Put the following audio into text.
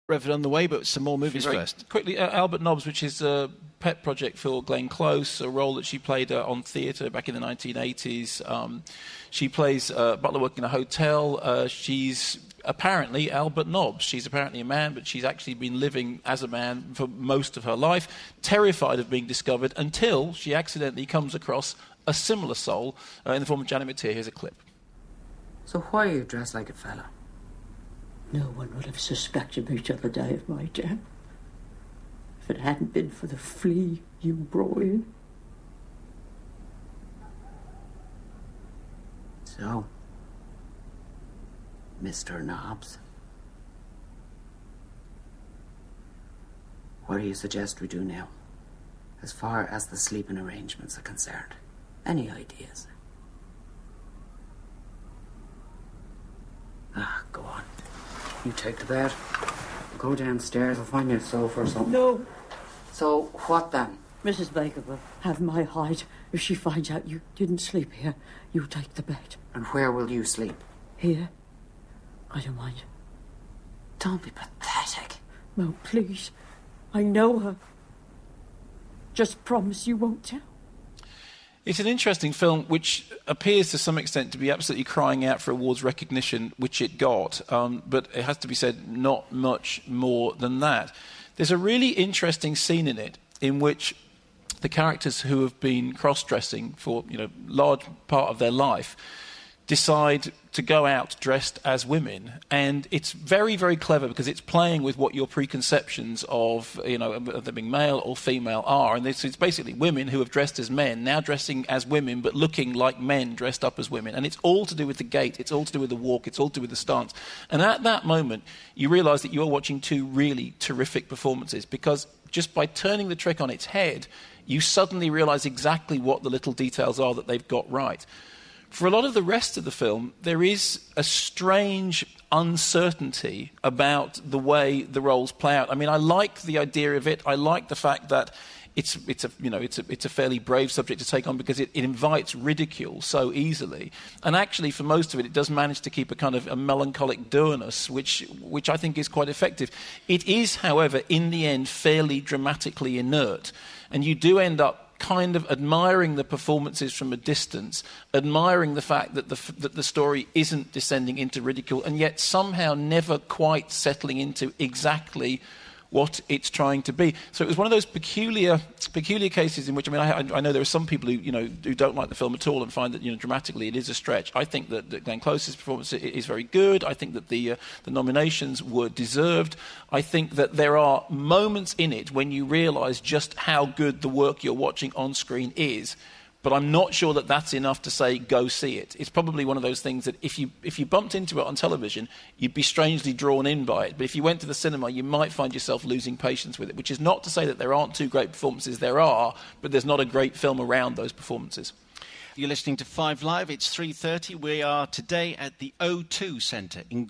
Rev it on the way, but some more movies first. Quickly, Albert Nobbs, which is a pet project for Glenn Close, a role that she played on theatre back in the 1980s. She plays butler working in a hotel. She's apparently Albert Nobbs. She's apparently a man, but she's actually been living as a man for most of her life, terrified of being discovered until she accidentally comes across a similar soul in the form of Janet McTeer. Here's a clip. So why are you dressed like a fella? No one would have suspected me till the day of my death. If it hadn't been for the flea you brought in. So, Mr. Nobbs, what do you suggest we do now, as far as the sleeping arrangements are concerned? Any ideas? Go on. You take the bed. Go downstairs. I'll find you a sofa or something. No. So, what then? Mrs. Baker will have my hide. If she finds out you didn't sleep here, you take the bed. And where will you sleep? Here. I don't mind. Don't be pathetic. No, please. I know her. Just promise you won't tell. It's an interesting film which appears to some extent to be absolutely crying out for awards recognition, which it got, but it has to be said, not much more than that. There's a really interesting scene in it in which the characters who have been cross-dressing for large part of their life decide to go out dressed as women, and it's very, very clever because it's playing with what your preconceptions of them being male or female are, and it's basically women who have dressed as men now dressing as women but looking like men dressed up as women, and it's all to do with the gait, it's all to do with the walk, it's all to do with the stance. And at that moment you realise that you're watching two really terrific performances, because just by turning the trick on its head you suddenly realise exactly what the little details are that they've got right. For a lot of the rest of the film, there is a strange uncertainty about the way the roles play out. I mean, I like the idea of it. I like the fact that it's a fairly brave subject to take on because it invites ridicule so easily. And actually, for most of it, it does manage to keep a kind of a melancholic dourness, which I think is quite effective. It is, however, in the end, fairly dramatically inert. And you do end up kind of admiring the performances from a distance, admiring the fact that the story isn't descending into ridicule, and yet somehow never quite settling into exactly what it's trying to be. So it was one of those peculiar cases in which, I know there are some people who don't like the film at all and find that dramatically it is a stretch. I think that Glenn Close's performance is very good. I think that the nominations were deserved. I think that there are moments in it when you realise just how good the work you're watching on screen is. But I'm not sure that that's enough to say, go see it. It's probably one of those things that if you bumped into it on television, you'd be strangely drawn in by it. But if you went to the cinema, you might find yourself losing patience with it, which is not to say that there aren't two great performances. There are, but there's not a great film around those performances. You're listening to 5 Live. It's 3:30. We are today at the O2 Centre in